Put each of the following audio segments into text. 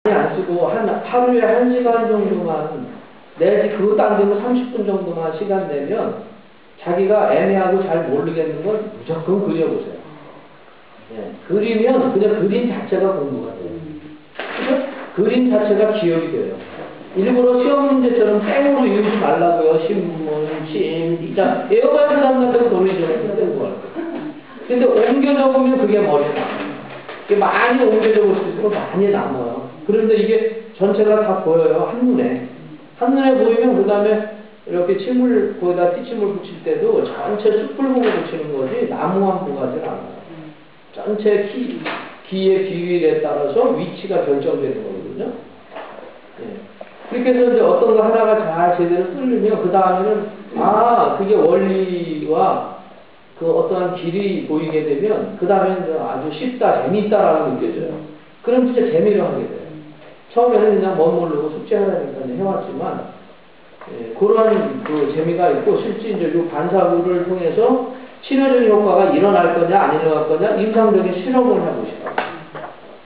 안 쓰고 하루에 1시간 정도만 내지 그것도 안 되면 30분 정도만 시간 내면 자기가 애매하고 잘 모르겠는 건 무조건 그려보세요. 예, 그리면 그냥 그림 자체가 공부가 돼요. 그죠? 그림 자체가 기억이 돼요. 일부러 시험 문제처럼 땡으로 외우지 말라고요. 신문, 침, 이자 에어가는 사람 같은 거 돈이 좀 땡고 할 거예요. 근데 옮겨 적으면 그게 머리에 남아요. 이게 많이 옮겨 적을 수 있으면 많이 남아요. 그런데 이게 전체가 다 보여요. 한눈에. 한눈에 보이면 그 다음에 이렇게 침을, 거기다 띠침을 붙일 때도 전체 숲을 보고 붙이는 거지 나무만 보고 하진 않아요. 전체 기의 비율에 따라서 위치가 결정되는 거거든요. 예. 그렇게 해서 이제 어떤 거 하나가 잘 제대로 뚫리면 그 다음에는 그게 원리와 그 어떠한 길이 보이게 되면 그 다음에는 아주 쉽다, 재미있다라고 느껴져요. 그럼 진짜 재미로 하게 돼요. 처음에는 그냥 모르고 숙제하라니까 해왔지만 그런 그 재미가 있고 실제 이제 이 반사구를 통해서 치료적인 효과가 일어날 거냐 안 일어날 거냐 임상적인 실험을 하고 싶어요.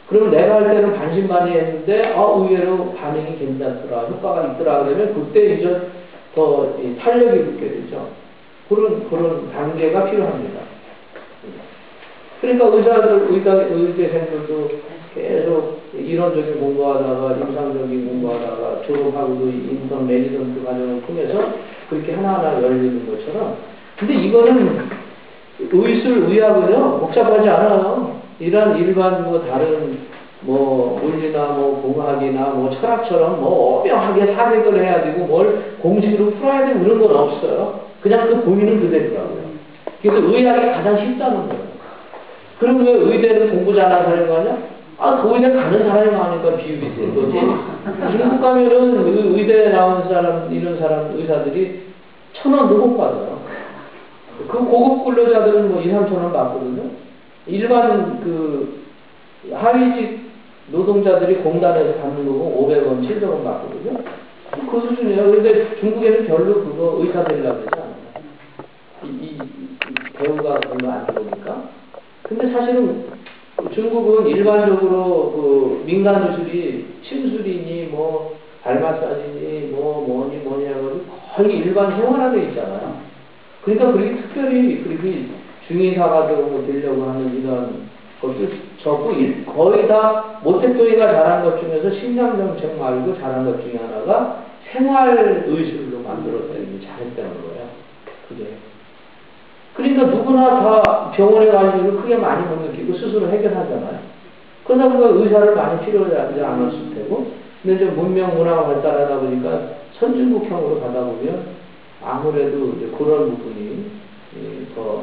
그러면 내가 할 때는 반신반의했는데 의외로 반응이 괜찮더라, 효과가 있더라 그러면 그때 이제 더 탄력이 붙게 되죠. 그런 단계가 필요합니다. 그러니까 의대생들도 계속 이론적인 공부하다가 임상적인 공부하다가 졸업하고도 인턴 매니전트 과정을 통해서 그렇게 하나하나 열리는 것처럼. 근데 이거는 의학은요 복잡하지 않아요. 이런 일반 다른 물리나 공학이나 철학처럼 오명하게 사색을 해야 되고 뭘 공식으로 풀어야 되고 그런 건 없어요. 그냥 그 보이는 그대로라고요. 그래서 의학이 가장 쉽다는 거예요. 그럼 왜 의대를 공부 잘하는 사람이 가냐? 그 의대 가는 사람이 많으니까 비율이 된 거지. 중국 가면은 의대 나온 사람, 이런 사람, 의사들이 1,000원도 못 받아요. 그 고급 근로자들은 2, 3,000원 받거든요. 일반 하위직 노동자들이 공단에서 받는 거고 500원, 700원 받거든요. 그 수준이에요. 그런데 중국에는 별로 그거 의사 되려고 하지 않아요. 이 배우가 별로 안 좋으니까. 근데 사실은 중국은 일반적으로 민간 의술이 침술이니 발 마사지니 뭐니 해가지고 거의 일반 생활화되어 있잖아요. 그러니까 그렇게 특별히 그렇게 중의사가 되려고 하는 이런 것도 적고 거의 다 모태또이가 잘한 것 중에서 심장정책 말고 잘한 것 중에 하나가 생활의술로 만들었다는 게 잘했다는 거예요. 그게. 그러니까 누구나 다 병원에 가는 일을 크게 많이 못 느끼고 스스로 해결하잖아요. 그러다 보니까 의사를 많이 필요하지 않았을 테고, 근데 이제 문명 문화가 발달하다 보니까 선진국형으로 가다 보면 아무래도 이제 그런 부분이 더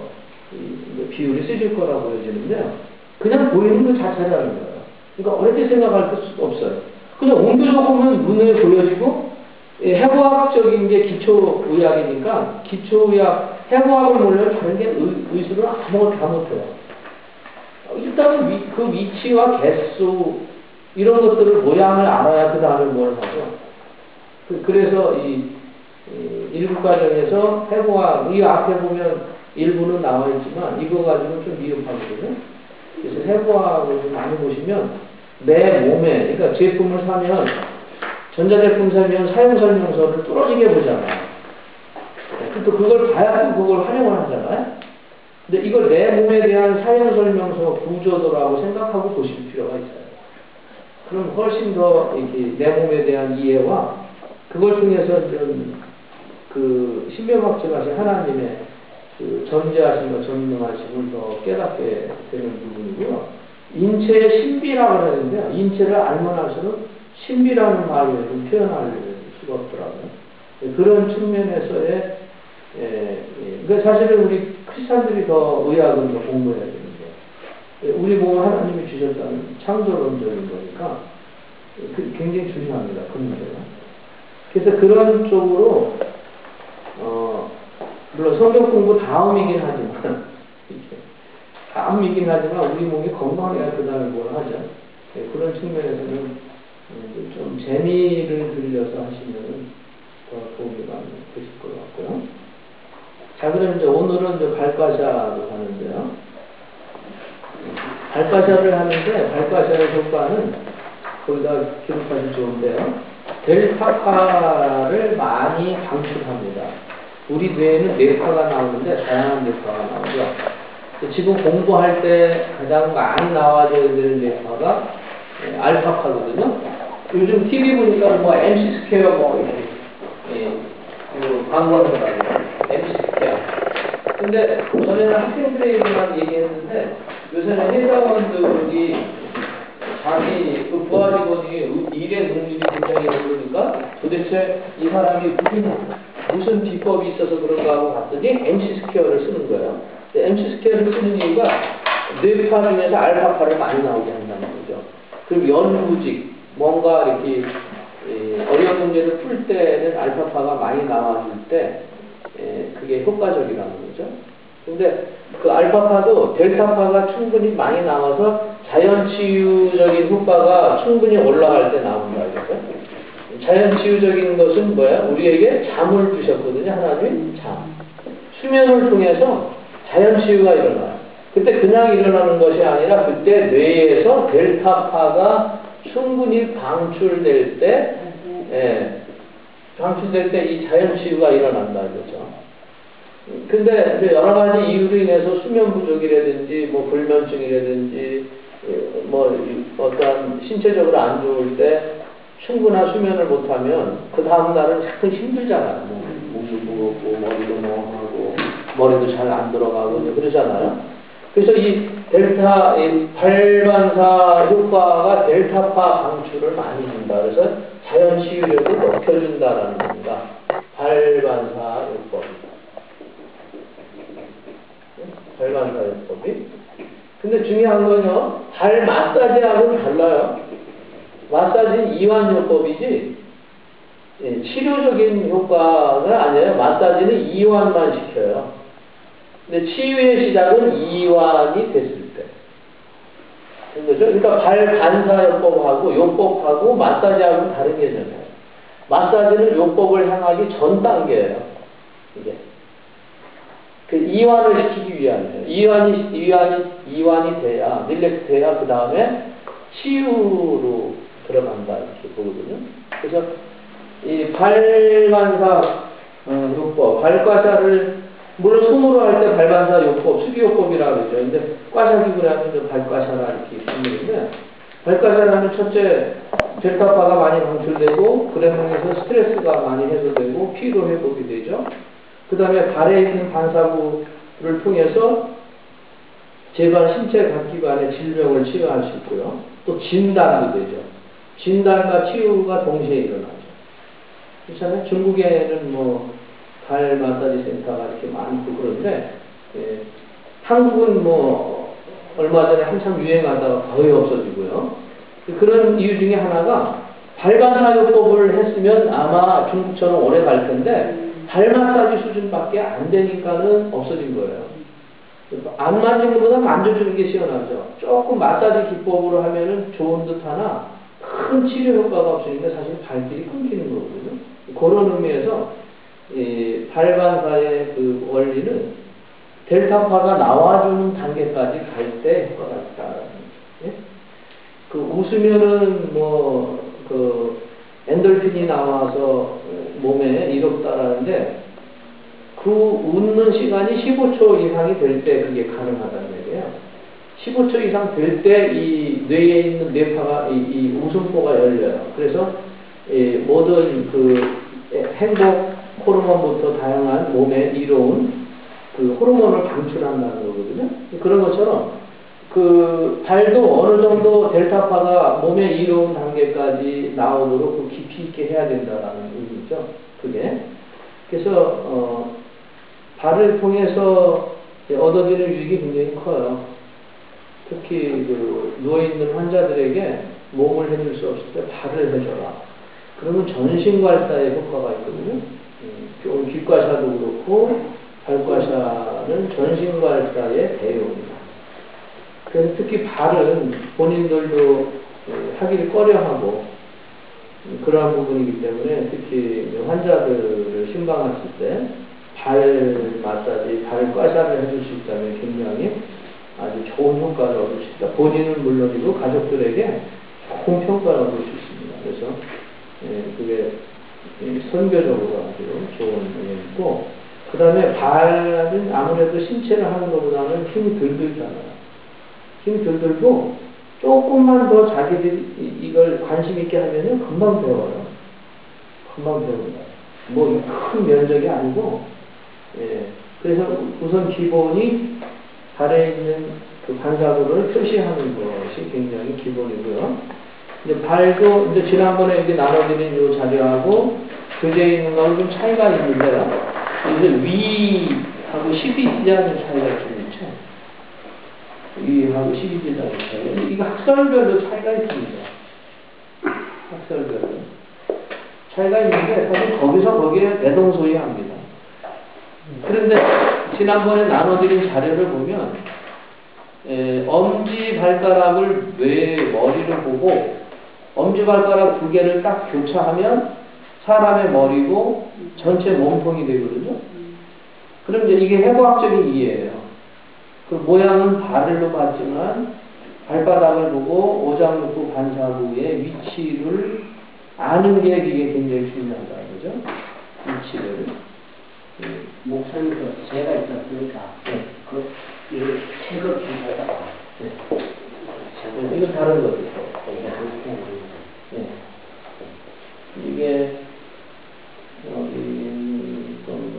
비율이 세질 거라고 보여지는데요. 그냥 보이는 것 자체라는 거예요. 그러니까 어렵게 생각할 수가 없어요. 그냥 옮겨서 보면 눈에 보여지고, 해부학적인 게 기초의학이니까 기초의학 해부학을 모르면 다른 게 의술은 아무것도 다 못해요. 일단은 그 위치와 개수 이런 것들을 모양을 알아야 그 다음에 뭘 하죠. 그래서 일부 과정에서 해부학 이 앞에 보면 일부는 나와 있지만 이거 가지고 좀 미흡하거든요. 그래서 해부학을 많이 보시면 내 몸에 그러니까 제품을 사면 전자제품 사면 사용설명서를 뚫어지게 보잖아요. 또 그걸 봐야 그걸 활용을 하잖아요. 근데 이걸 내 몸에 대한 사용설명서 구조도라고 생각하고 보실 필요가 있어요. 그럼 훨씬 더 이렇게 내 몸에 대한 이해와 그걸 통해서 좀 신명학적 하신 하나님의 전지하심과 전능하심을 더 깨닫게 되는 부분이고요. 인체의 신비라고 하는데요. 인체를 알면 할수록 신비라는 말로 표현할 수가 없더라고요. 그런 측면에서의 그러니까 사실은 우리 크리스찬들이 더 의학을 더 공부해야 되는데 우리 몸을 하나님이 주셨다는 창조론적인 거니까 굉장히 중요합니다. 그 문제가. 그래서 그런 쪽으로 물론 성경 공부 다음이긴 하지만 다음이긴 하지만 우리 몸이 건강해야 그 다음에 뭘 하죠. 그런 측면에서는 좀 재미를 들려서 하시면 더 도움이 많이 되실 것 같고요. 자, 그럼 이제 오늘은 이제 발과샤로 가는데요. 발과샤를 하는데 발과샤의 효과는 거기다 기록하시면 좋은데요. 델타파를 많이 방출합니다. 우리 뇌에는 뇌파가 나오는데 다양한 뇌파가 나오죠. 지금 공부할 때 가장 많이 나와줘야 되는 뇌파가 알파파거든요. 요즘 TV 보니까 뭐 MC 스퀘어 뭐 이렇게 광고하더라고요. MC 스퀘어. 근데 전에는 학생들에게만 얘기했는데 요새는 회사원들이 자기 그 부하 직원이 일의 능률이 굉장히 오르니까 도대체 이 사람이 무슨 비법이 있어서 그런가 하고 봤더니 MC 스퀘어를 쓰는 거예요. MC 스퀘어를 쓰는 이유가 뇌파 중에서 알파파를 많이 나오게 한다는 거죠. 그리고 연구직, 뭔가 이렇게 어려운 문제를 풀 때는 알파파가 많이 나와줄 때 그게 효과적이라는 거죠. 근데 그 알파파도 델타파가 충분히 많이 나와서 자연치유적인 효과가 충분히 올라갈 때 나온다 이거죠. 자연치유적인 것은 뭐야? 우리에게 잠을 주셨거든요. 하나님 잠. 수면을 통해서 자연치유가 일어나요. 그때 그냥 일어나는 것이 아니라 그때 뇌에서 델타파가 충분히 방출될 때 이 자연치유가 일어난다 이거죠. 근데 이제 여러 가지 이유로 인해서 수면 부족이라든지 뭐 불면증이라든지 뭐 어떤 신체적으로 안 좋을 때 충분한 수면을 못하면 그 다음 날은 상당히 힘들잖아요. 뭐 몸도 무겁고 머리도 멍하고 머리도 잘 안 들어가고 그러잖아요. 그래서 이 델타 발반사 효과가 델타파 방출을 많이 준다. 그래서 자연 치유력을 높여준다라는 겁니다. 발반사 요법입니다. 발반사 요법이. 근데 중요한 건요, 발 마사지하고는 달라요. 마사지는 이완요법이지 치료적인 효과가 아니에요. 마사지는 이완만 시켜요. 근데 치유의 시작은 이완이 됐을 때. 그죠? 그러니까 발반사요법하고 요법하고 마사지하고는 다른 개념이에요. 마사지는 요법을 향하기 전 단계예요. 이게. 그 이완을 시키기 위함이에요. 이완이 돼야, 릴렉스 돼야 그 다음에 치유로 들어간다 이렇게 보거든요. 그래서 이 발반사 요법, 발과사를 물론 손으로 할 때 발반사 요법, 수기요법이라고 그러죠. 근데 과사기구를 하면 발과사라 이렇게 부르는데 발과사를 하면 첫째 델타파가 많이 방출되고 그래 통해서 스트레스가 많이 해소되고 피로 회복이 되죠. 그 다음에 발에 있는 반사구를 통해서 제발 신체 각 기관의 질병을 치유할 수 있고요. 또 진단도 되죠. 진단과 치유가 동시에 일어나죠. 그렇잖아요. 중국에는 뭐 발 마사지 센터가 이렇게 많고 그런데 한국은 뭐 얼마 전에 한참 유행하다가 거의 없어지고요. 그런 이유 중에 하나가 발반사요법을 했으면 아마 중국처럼 오래 갈 텐데 발 마사지 수준밖에 안 되니까는 없어진 거예요. 안 만지는 것보다 만져주는 게 시원하죠. 조금 마사지 기법으로 하면은 좋은 듯 하나 큰 치료 효과가 없으니까 사실 발길이 끊기는 거거든요. 그런 의미에서 이 발반사의 그 원리는 델타파가 나와주는 단계까지 갈 때 효과가 있다. 예? 그 웃으면은 그 엔돌핀이 나와서 몸에 이롭다라는데 그 웃는 시간이 15초 이상이 될 때 그게 가능하다는 얘기예요. 15초 이상 될 때 이 뇌에 있는 뇌파가 이 웃음보가 열려요. 그래서 모든 그 행복 호르몬부터 다양한 몸에 이로운 그 호르몬을 방출한다는 거거든요. 그런 것처럼 그 발도 어느 정도 델타파가 몸에 이로운 단계까지 나오도록 그 깊이 있게 해야 된다라는 의미죠. 그게. 그래서 발을 통해서 얻어지는 유익이 굉장히 커요. 특히 그 누워있는 환자들에게 몸을 해줄 수 없을 때 발을 해줘라. 그러면 전신괄사에 효과가 있거든요. 귓과사도 그렇고 발과사는 전신괄사의 대용입니다. 그래서 특히 발은 본인들도 하기를 꺼려하고 그러한 부분이기 때문에 특히 환자들을 신방했을 때 발 마사지, 발 과사를 해줄 수 있다면 굉장히 아주 좋은 효과를 얻을 수 있다. 본인은 물론이고 가족들에게 좋은 평가를 볼 수 있습니다. 그래서 그게 선교적으로 아주 좋은 면이고, 그 다음에 발은 아무래도 신체를 하는 것보다는 힘이 덜 들잖아요. 힘이 덜 들고 조금만 더 자기들이 이걸 관심 있게 하면은 금방 배워요. 금방 배운다. 뭐 큰 면적이 아니고, 그래서 우선 기본이 발에 있는 그 반사구를 표시하는 것이 굉장히 기본이고요. 이제 발도 이제 지난번에 여기 나눠드린 이 자료하고 교재에 있는 거하고 좀 차이가 있는데요. 이제 위하고 12지장의 차이가 좀 있죠. 위하고 12지장의 차이. 이거 학설별로 차이가 있습니다. 학설별로 차이가 있는데 사실 거기서 거기에 대동소이합니다. 그런데 지난번에 나눠드린 자료를 보면 엄지 발가락을 왜 머리를 보고 엄지 발가락 두 개를 딱 교차하면 사람의 머리고 전체 몸통이 되거든요. 그럼 이제 이게 해부학적인 이해예요. 그 모양은 발로 봤지만 발바닥을 보고 오장육부 반사구의 위치를 아는 게 이게 굉장히 중요하다, 그죠? 위치를. 목사님 그 제가 있었으니까 그 책을 주셔서 이건 다른 거죠. 이게 여기 건가?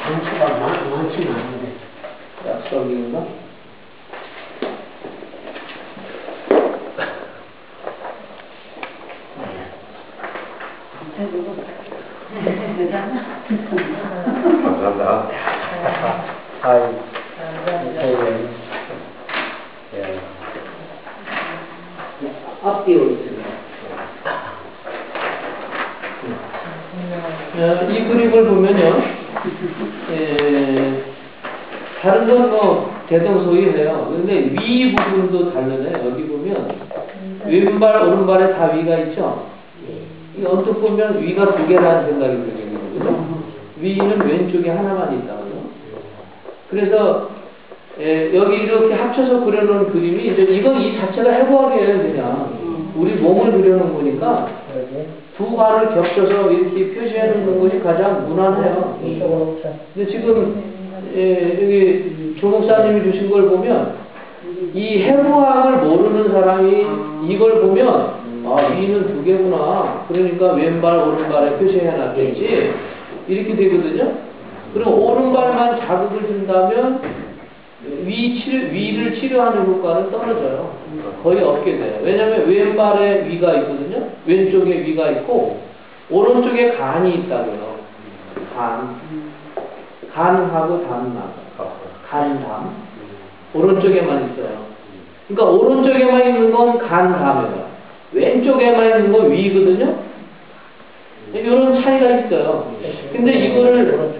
단수가 많지는 않은데 약속인가? 감사합니다. 앞뒤로 있습니다. 이 그림을 보면요, 다른 건 뭐 대동소이해요. 근데 위 부분도 다르네. 여기 보면 왼발 오른발에 다 위가 있죠. 이 언뜻 보면 위가 두 개라는 생각이 들거든요. 위는 왼쪽에 하나만 있다고요. 그래서 여기 이렇게 합쳐서 그려놓은 그림이 이제 이건 이 자체가 해부학이에요. 그냥 우리 몸을 그려놓은 거니까 두 발을 겹쳐서 이렇게 표시해 놓는 것이 가장 무난해요. 근데 지금 여기 조 목사님이 주신 걸 보면 이 해부학을 모르는 사람이 이걸 보면 아, 위는 두 개구나. 그러니까 왼발 오른발에 표시해 놨겠지. 이렇게 되거든요. 그리고 오른발만 자극을 준다면 위를 치료하는 효과는 떨어져요. 거의 없게 돼요. 왜냐하면 왼발에 위가 있거든요. 왼쪽에 위가 있고 오른쪽에 간이 있다고요. 간하고 담남. 간담. 오른쪽에만 있어요. 그러니까 오른쪽에만 있는 건 간담이에요. 왼쪽에만 있는 건 위거든요. 이런 차이가 있어요. 근데 이거를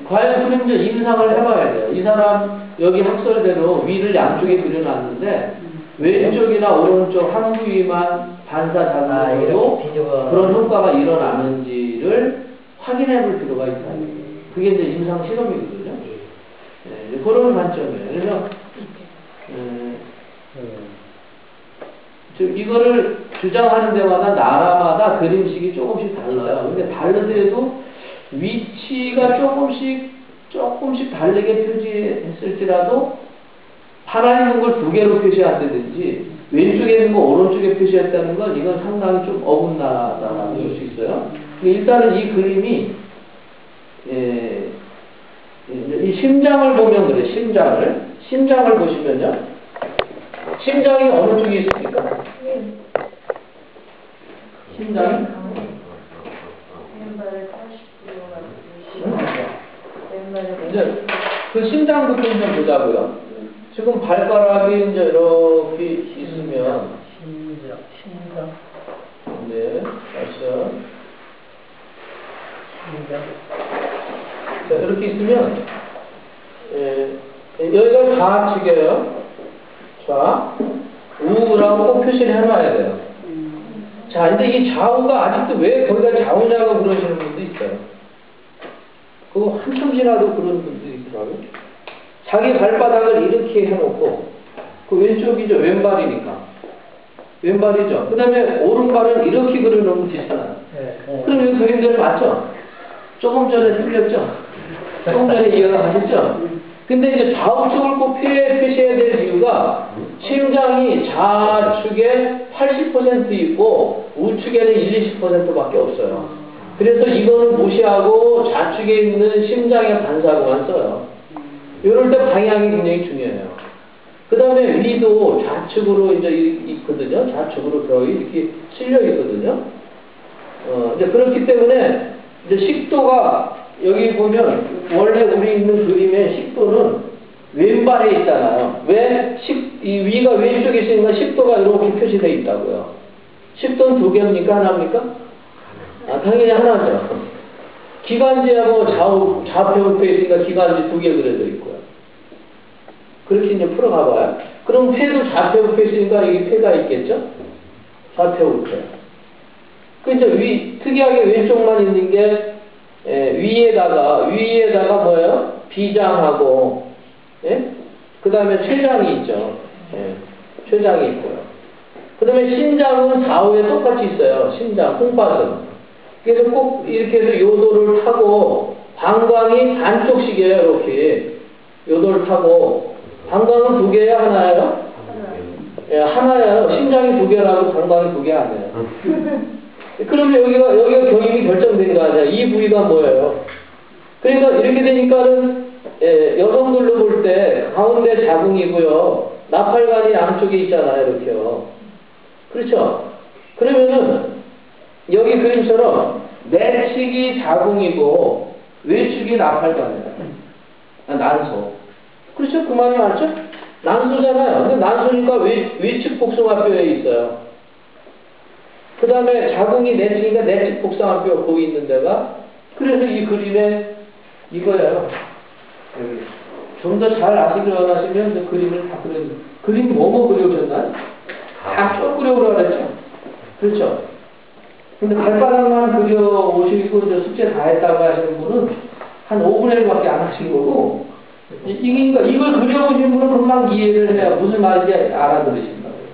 과연 그럼 이제 임상을 해봐야 돼요. 이 사람 여기 학설대로 위를 양쪽에 그려놨는데 왼쪽이나 오른쪽 한 부위만 반사 작용으로 그런 효과가 일어나는지를 확인해 볼 필요가 있어요. 그게 이제 임상 실험이거든요. 그런 관점이에요. 그래서 이거를 주장하는 데마다 나라마다 그림식이 조금씩 달라요. 근데 다르더라도 위치가 조금씩 다르게 표시했을지라도 하나 있는 걸 두 개로 표시한다든지 왼쪽에 있는 거 오른쪽에 표시했다는 건 이건 상당히 좀 어긋나다라고 볼 수 있어요. 일단은 이 그림이 이 심장을 보면 그래. 심장을 보시면요. 심장이 어느 쪽에 있습니까? 심장이? 이제 그 심장부터 좀 보자고요. 지금 발가락이 이제 이렇게 있으면 심장. 네, 맞죠. 자, 이렇게 있으면 여기가 좌측이에요. 좌, 우라고 꼭 표시를 해놔야 돼요. 자, 근데 이 좌우가 아직도 왜 거기가 좌우냐고 그러시는 분도 있어요. 그거 한참이라도 그런 분들이 있더라고요. 자기 발바닥을 이렇게 해놓고 그 왼쪽이죠. 왼발이니까 왼발이죠. 그 다음에 오른발은 이렇게 그려놓으면 되잖아요. 그럼 이 그림대로 맞죠? 조금 전에 틀렸죠? 조금 전에 이해가 가셨죠? 근데 이제 좌우측을 꼭 표시해야 될 이유가 심장이 좌측에 80% 있고 우측에는 20밖에 없어요. 그래서 이거는 무시하고 좌측에 있는 심장의 반사구만 써요. 이럴 때 방향이 굉장히 중요해요. 그 다음에 위도 좌측으로 이제 있거든요. 좌측으로 거의 이렇게 실려 있거든요. 이제 그렇기 때문에 이제 식도가 여기 보면 원래 우리 있는 그림의 식도는 왼발에 있잖아요. 왜? 이 위가 왼쪽에 있으니까 식도가 이렇게 표시되어 있다고요. 식도는 두 개입니까? 하나입니까? 당연히 하나죠. 기관지하고 좌표 옆에 있으니까 기관지 두 개 그려져 있고요. 그렇게 이제 풀어가봐요. 그럼 폐도 좌표 옆에 있으니까 여기 폐가 있겠죠? 좌표 옆에. 그 이제 특이하게 왼쪽만 있는 게 위에다가 뭐예요? 비장하고, 예? 그 다음에 췌장이 있죠. 예, 췌장이 있고요. 그 다음에 신장은 좌우에 똑같이 있어요. 신장, 콩팥은. 그래서 꼭 이렇게 해서 요도를 타고, 방광이 반쪽씩이에요, 이렇게. 요도를 타고, 방광은 두 개예요, 하나예요? 예, 하나예요. 심장이 두 개라고 방광이 두 개 아니에요. 그러면 여기가 경임이 결정된 거 아니야. 이 부위가 뭐예요? 그러니까 이렇게 되니까는, 여성들로 볼 때 가운데 자궁이고요. 나팔관이 양쪽에 있잖아요. 이렇게요. 그렇죠? 그러면은, 여기 그림처럼 내측이 자궁이고, 외측이 나팔관이에요. 난소. 그렇죠? 그 말이 맞죠? 난소잖아요. 근데 난소니까 외측 복숭아뼈에 있어요. 그 다음에 자궁이 내측이니까 내측 복숭아뼈 거기 있는 데가, 그래서 이 그림에 이거예요. 좀 더 잘 아시려고 하시면 그 그림을 다 그림 뭐뭐 그려오셨나요? 다 쭉 그려오라고 그랬죠? 그렇죠? 근데 발바닥만 그려오시고 숙제 다 했다고 하시는 분은 한 5분의 1밖에 안 하신 거고, 이걸 그려오신 분은 금방 이해를 해야 무슨 말인지 알아들으신다고요.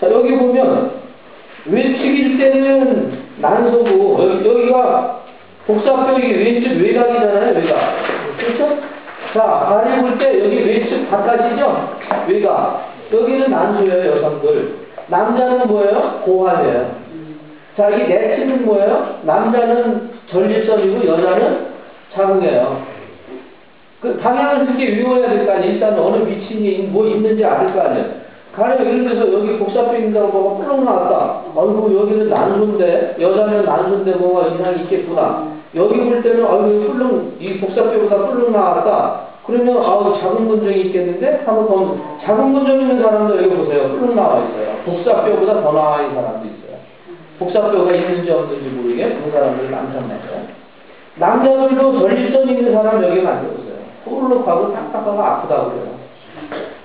자, 여기 보면 외측일 때는 난소고, 여기가 복사뼈 이게 왼쪽 외곽이잖아요, 외곽. 그렇죠? 자, 아래 볼 때 여기 외측 바깥이죠? 외곽. 여기는 난소예요, 여성들. 남자는 뭐예요? 고환이에요. 자, 이 내측은 뭐예요? 남자는 전립선이고 여자는 자궁이에요. 그 방향을 그렇게 외워야 될 거 아니에요. 일단 어느 위치에 뭐 있는지 알 거 아니에요. 가령 예를 들어서 여기 복사뼈 있다고 뭐가 뿔렁 나왔다. 아이고 여기는 난소인데 여자는 난소인데 뭐가 이상이 있겠구나. 여기 볼 때는 아이고 뿔렁 이 복사뼈보다 뿔렁 나왔다. 그러면 아우 자궁근종이 있겠는데 한번 더 자궁근종 있는 사람도 여기 보세요. 뿔렁 나와 있어요. 복사뼈보다 더 나와 있는 사람도 있어요. 복사뼈가 있는지 없는지 모르게 그 사람들이 남자입니다. 남자들도 전립선 있는 사람 여기 만들었어요. 볼록하고 딱딱하고 아프다고 그래요.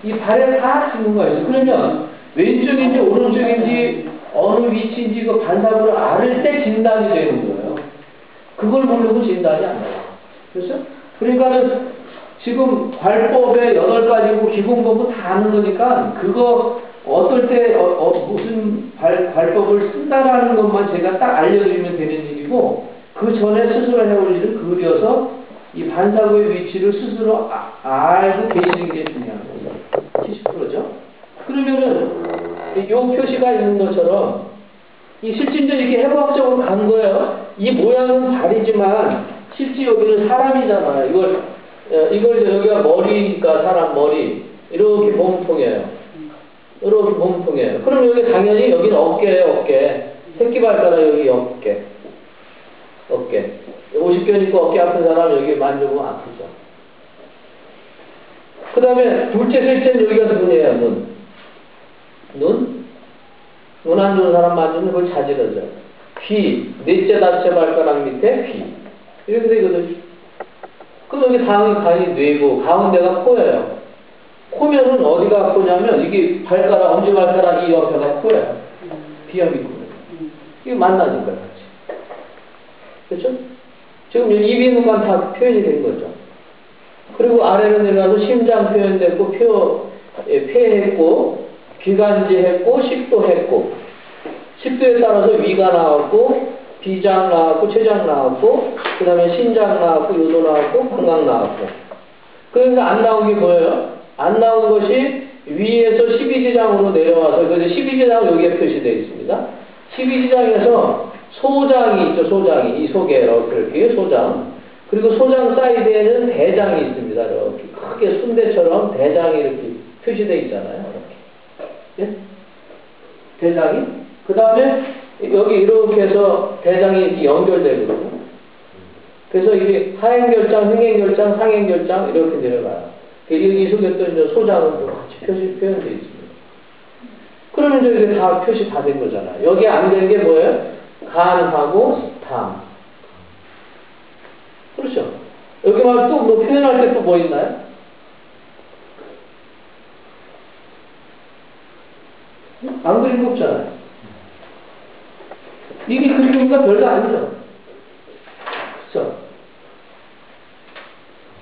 이 발에 다 찍는 거예요. 그러면 왼쪽인지 오른쪽인지 어느 위치인지 그 반사구를 알 때 진단이 되는 거예요. 그걸 모르고 진단이 안 나요. 그렇죠? 그러니까는 지금 관법에 8가지고 기본법은 다 아는 거니까 그거 어떨 때 무슨 관법을 쓴다라는 것만 제가 딱 알려드리면 되는 일이고 그 전에 스스로 해올 일을 그려서 이 반사구의 위치를 스스로 알고 계시는 게 중요한 거죠. 70%죠. 그러면은 요 표시가 있는 것처럼 이 실질적으로 이렇게 해부학적으로 간 거예요. 이 모양은 다리지만 실제 여기는 사람이잖아요. 이걸 여기가 머리니까 사람 머리 이렇게 몸통이에요. 이렇게 몸통이에요. 그럼 여기 당연히 여기는 어깨예요. 어깨. 새끼발가락 여기 어깨. 50견 있고 어깨 아픈 사람 여기 만져보면 아프죠. 그 다음에 둘째, 셋째는 여기가 눈이에요. 눈 안 좋은 사람 만지면 그걸 자지러져. 귀, 넷째, 다섯째 발가락 밑에 귀. 이렇게 되거든요. 그럼 여기 가운데 뇌고, 가운데가 코예요. 코면은 어디가 코냐면, 이게 엄지발가락 이 옆에가 코예요. 비염이 코예요. 이게 만나니까요, 같이. 그렇죠? 지금 입 있는 건 다 표현이 된 거죠. 그리고 아래로 내려가서 심장 표현됐고, 폐했고, 기관지 했고, 식도 했고, 10도에 따라서 위가 나왔고, 비장 나왔고, 췌장 나왔고, 그 다음에 신장 나왔고, 요도 나왔고, 방광 나왔고. 그래서 안 나온 게 뭐예요? 안 나온 것이 위에서 12지장으로 내려와서, 그래서 12지장 여기에 표시되어 있습니다. 12지장에서 소장이 있죠, 소장이. 이 속에 이렇게 소장. 그리고 소장 사이드에는 대장이 있습니다. 이렇게 크게 순대처럼 대장이 이렇게 표시되어 있잖아요. 이렇게. 예? 대장이. 그 다음에 여기 이렇게 해서 대장이 이렇게 연결되거든요. 그래서 이게 하행결장, 흥행결장, 상행결장 이렇게 내려가요. 이 속에 또 이제 소장은 또 같이 표현되어 있습니다. 그러면 이제 이게 다 표시 다 된 거잖아요. 여기 안 된 게 뭐예요? 간하고 담. 그렇죠? 여기 말 또 뭐 표현할 게 또 뭐 있나요? 안 그린 거 없잖아요. 이게 그림과 별거 아니죠. 그렇죠?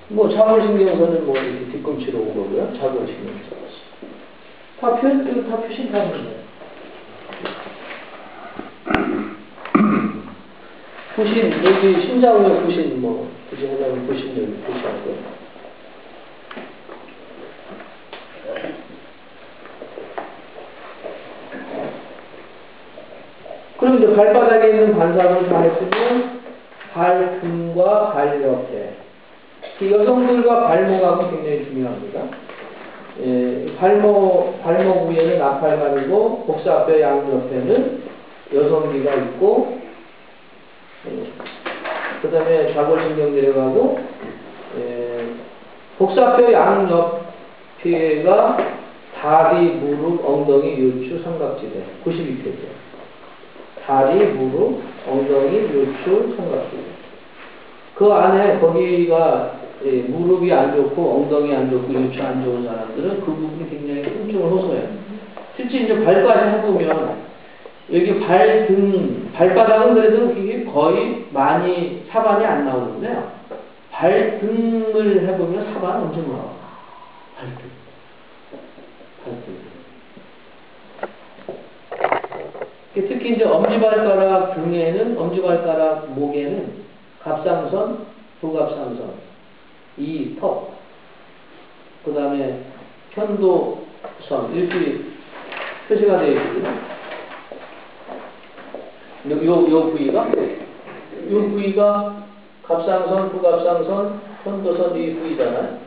뭐 자골신경선은 뭐 이렇게 뒤꿈치로 온 거고요. 자골신경선. 다 표시 다 하는데. 부신, 여기 심장의 부신, 뭐, 부신하면 부신 여기 표시하고. 그럼 이제 발바닥에 있는 반사를 다 했으면 발등과 발 옆에. 이 여성들과 발목하고 굉장히 중요합니다. 예, 발목 위에는 나팔관이고 복사뼈 양옆에는 여성기가 있고, 그 다음에 좌골신경 내려가고, 복사뼈 양옆에가 다리, 무릎, 엉덩이, 요추, 삼각지대. 92페이지. 다리, 무릎, 엉덩이, 요추, 삼각지대. 그 안에 거기가 무릎이 안 좋고 엉덩이 안 좋고 요추 안 좋은 사람들은 그 부분이 굉장히 통증을 호소해요. 실제 이제 발까지 해보면 여기 발바닥은 그래도 이게 거의 많이 사반이 안 나오는데요. 발등을 해보면 사반 엄청 나와요. 발등. 특히 이제 엄지발가락 등에는, 엄지발가락 목에는 갑상선, 부갑상선, 이 턱, 그 다음에 편도선 이렇게 표시가 되어 있거든요. 요 부위가 갑상선, 부갑상선, 편도선 이 부위잖아요.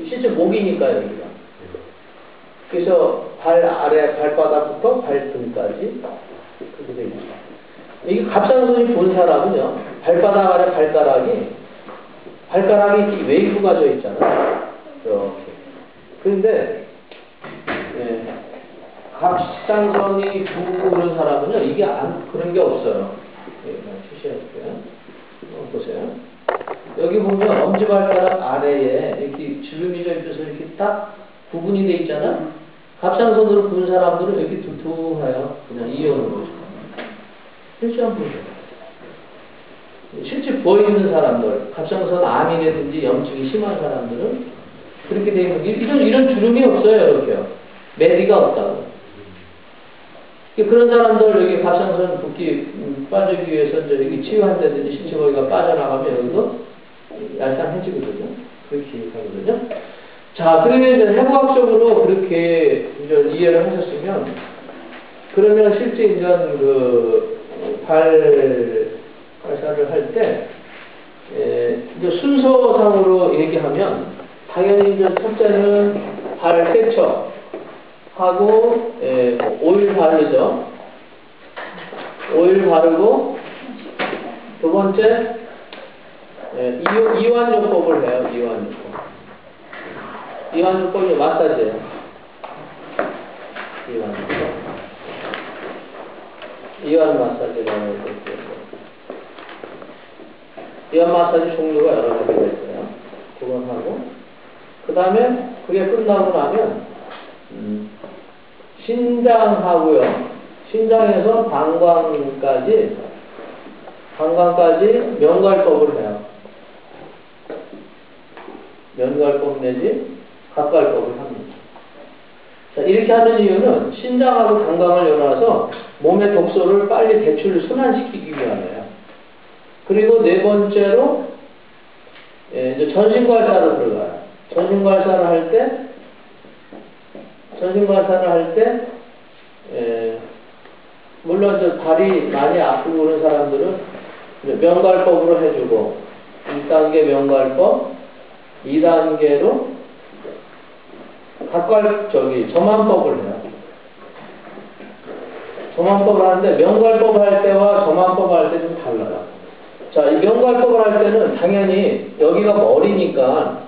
실제 목이니까요, 여기가. 그래서 발 아래 발바닥부터 발등까지 그렇게 되어 있습니다. 이게 갑상선이 본 사람은요, 발바닥 아래 발가락이 웨이브가 져 있잖아요. 이렇게. 그런데, 갑상선이 부고 그런 사람은요, 이게 그런 게 없어요. 표시해볼게요. 보세요. 여기 보면 엄지발가락 아래에 이렇게 주름이 져 있어서 이렇게 딱 구분이 돼 있잖아? 갑상선으로 본 사람들은 이렇게 두툼해요. 그냥 이어놓은 거죠. 실제 한번 보세요. 실제 보이는 사람들, 갑상선 암이라든지 염증이 심한 사람들은 그렇게 돼 있는, 이런 주름이 없어요, 이렇게요. 매디가 없다고. 그런 사람들, 여기 갑상선 붓기 빠지기 위해서 이제 여기 치유한다든지 신체 부위가 빠져나가면 여기도 얄쌍해지거든요. 그렇게 하거든요. 자, 그러면 이제 해부학적으로 그렇게 이제 이해를 하셨으면, 그러면 실제 이제 발사를 할 때, 이제 순서상으로 얘기하면, 당연히 이제 첫째는 발 세척하고, 오일 바르죠. 오일 바르고, 두 번째, 이완요법을 해요, 이완요법. 이완요법이 마사지예요. 이완 마사지라는 것도 있고. 이완 마사지 종류가 여러 가지가 있어요. 그건 하고. 그 다음에 그게 끝나고 나면, 신장하고요. 신장에서 방광까지 면갈법을 해요. 면갈법 내지 각갈법을 합니다. 자, 이렇게 하는 이유는 신장하고 방광을 열어서 몸의 독소를 빨리 배출을 순환시키기 위함이에요. 그리고 네 번째로 이제 전신괄사로 들어가요. 전신괄사를 할 때 물론 저 다리 많이 아프고 그런 사람들은 명갈법으로 해주고 1단계 명갈법, 2단계로 점안법을 해요. 점안법을 하는데 명갈법 할 때와 점안법 할 때 좀 달라요. 자, 이 명갈법을 할 때는 당연히 여기가 머리니까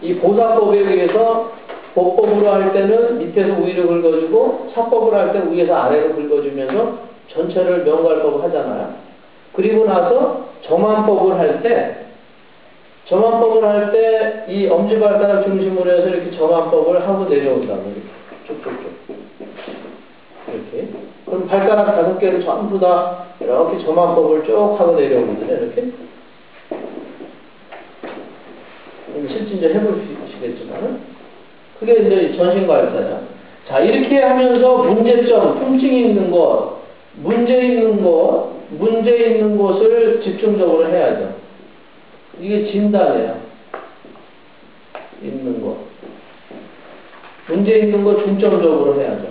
이 보사법에 의해서 보법으로 할 때는 밑에서 위로 긁어주고 사법을 할 때 위에서 아래로 긁어주면서 전체를 명갈법을 하잖아요. 그리고 나서 점안법을 할 때 이 엄지발가락 중심으로 해서 이렇게 점안법을 하고 내려온다고 이렇게 쭉쭉쭉 이렇게. 그럼 발가락 5개를 전부 다 이렇게 점안법을 쭉 하고 내려오거든요. 이렇게. 실제 이제 해보시겠지만 그게 이제 전신괄사죠. 자, 이렇게 하면서 문제점, 통증이 있는 것, 문제 있는 곳을 집중적으로 해야죠. 이게 진단이에요. 있는 것. 문제 있는 것 중점적으로 해야죠.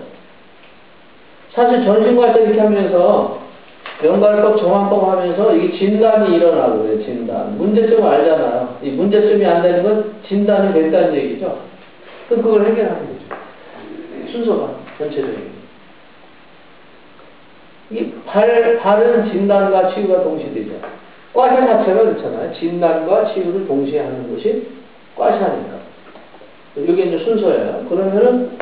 사실 전신괄사 이렇게 하면서 명갈법, 정환법 하면서 이게 진단이 일어나고 그래요. 진단. 문제점을 알잖아요. 이 문제점이 안 되는 건 진단이 됐다는 얘기죠. 그럼 그걸 해결하는 거죠. 순서가 전체적인. 이 바른 진단과 치유가 동시되죠. 과샤 자체가 그렇잖아요. 진단과 치유를 동시에 하는 것이 과샤니까. 이게 이제 순서예요. 그러면은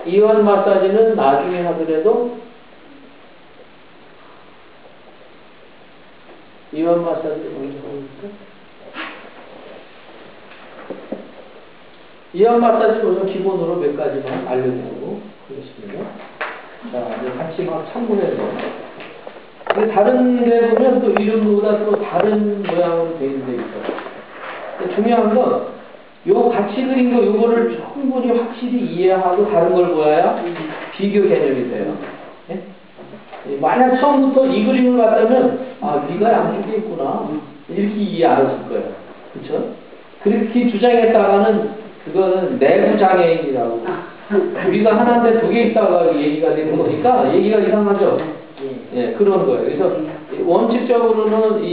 이완 마사지는 나중에 하더라도 이완 마사지를 먼저 해볼까? 이완 마사지 우선 기본으로 몇 가지만 알려드리고 그렇습니다. 자, 이제 같이 막 참고해서. 근데 다른 데 보면 또 이름보다 또 다른 모양으로 되어 있는 데 있어요. 중요한 건 요 같이 그린 거 요거를 충분히 확실히 이해하고 다른 걸 보아야 비교 개념이 돼요. 예? 만약 처음부터 이 그림을 봤다면 아 위가 양쪽에 있구나 이렇게 이해 안 했을 거예요. 그렇죠? 그렇게 주장했다가는 그거는 내부 장애인이라고 위가 하나인데 2개 있다가 얘기가 되는 거니까 얘기가 이상하죠. 예, 그런 거예요. 그래서 원칙적으로는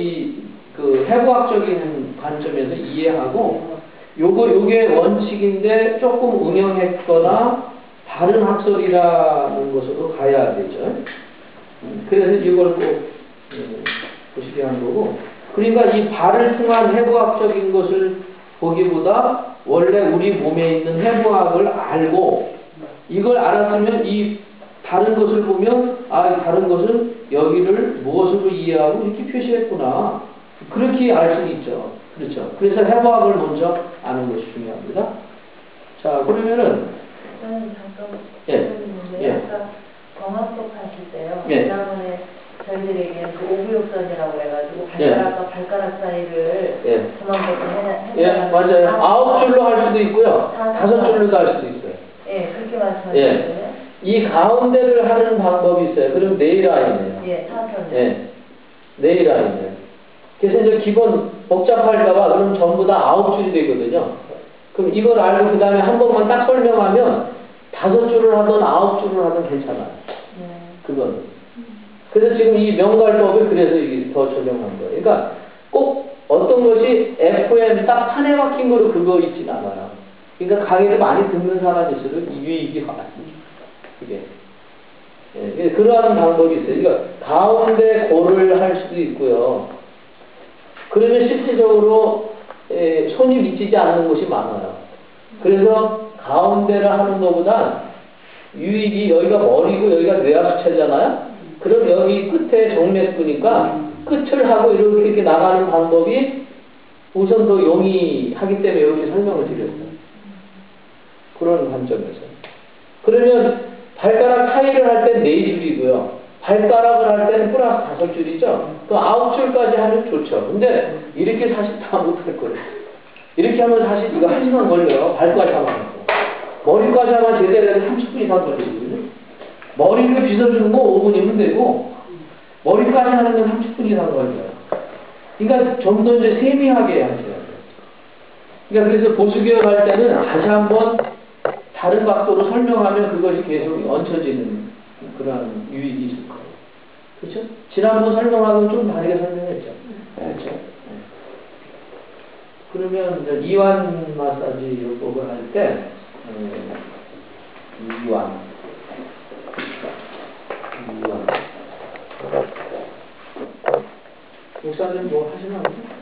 그 해부학적인 관점에서 이해하고 요게 원칙인데 조금 응용했거나 다른 학설이라는 것으로 가야 되죠. 그래서 이걸 꼭 보시게 한 거고. 그러니까 이 발을 통한 해부학적인 것을 보기보다 원래 우리 몸에 있는 해부학을 알고 이걸 알았으면 이 다른 것을 보면 아 다른 것은 여기를 무엇으로 이해하고 이렇게 표시했구나. 그렇게 알 수 있죠. 그렇죠. 그래서 해부학을 먼저 아는 것이 중요합니다. 자, 그러면은 잠깐 예. 아까 정합법 하실 때요. 예. 지난번에 저희들에게 그 오구역선이라고 해가지고 발가락과 발가락 사이를 정합법을 예, 맞아요. 9줄로 할 수도 있고요. 5줄로도 할 수도 있어요. 예, 그렇게 말씀하셨어요. 이 가운데를 하는 방법이 있어요. 그럼 네일라인이에요. 예, 타선. 예, 네일라인이에요. 그래서 이제 기본 복잡할까봐 그럼 전부 다 9줄이 되거든요. 그럼 이걸 알고 그 다음에 한 번만 딱 설명하면 5줄을 하든 9줄을 하든 괜찮아요. 그건. 그래서 지금 이 명갈법을 그래서 이게 더 적용한 거예요. 그러니까 꼭 어떤 것이 FM 딱 판에 박힌 거로 그거 있진 않아요. 그러니까 강의를 많이 듣는 사람일수록 유익이 많아요. 이게. 예, 그러한 방법이 있어요. 그러니까 가운데 고를 할 수도 있고요. 그러면 실질적으로 손이 미치지 않는 곳이 많아요. 그래서 가운데를 하는 것보다 유익이 여기가 머리고 여기가 뇌하수체잖아요. 그럼 여기 끝에 정맥부니까 끝을 하고 이렇게 나가는 방법이 우선 더 용이하기 때문에 이렇게 설명을 드렸어요. 그런 관점에서. 그러면 발가락 사이를 할 땐 4줄이고요. 발가락을 할 때는 플러스 5줄이죠. 그 9줄까지 하면 좋죠. 근데 이렇게 사실 다 못할 거예요. 이렇게 하면 사실 이거 1시간 걸려요. 발까지 하면. 머리까지 하면 제대로 해도 30분 이상 걸리거든요. 머리를 빗어주는 거 5분이면 되고, 머리까지 하는 건 30분 이상 걸려요. 그러니까 좀 더 이제 세밀하게 하셔야 돼요. 그러니까 그래서 보수교육 할 때는 다시 한번 다른 각도로 설명하면 그것이 계속 얹혀지는 그런 유익이 있을 거예요. 그렇죠? 지난번 설명하고는 좀 다르게 설명했죠. 그렇죠? 네. 그러면 이제 이완 마사지 요법을 할 때, 이완. 목사님 뭐 하시나 보죠?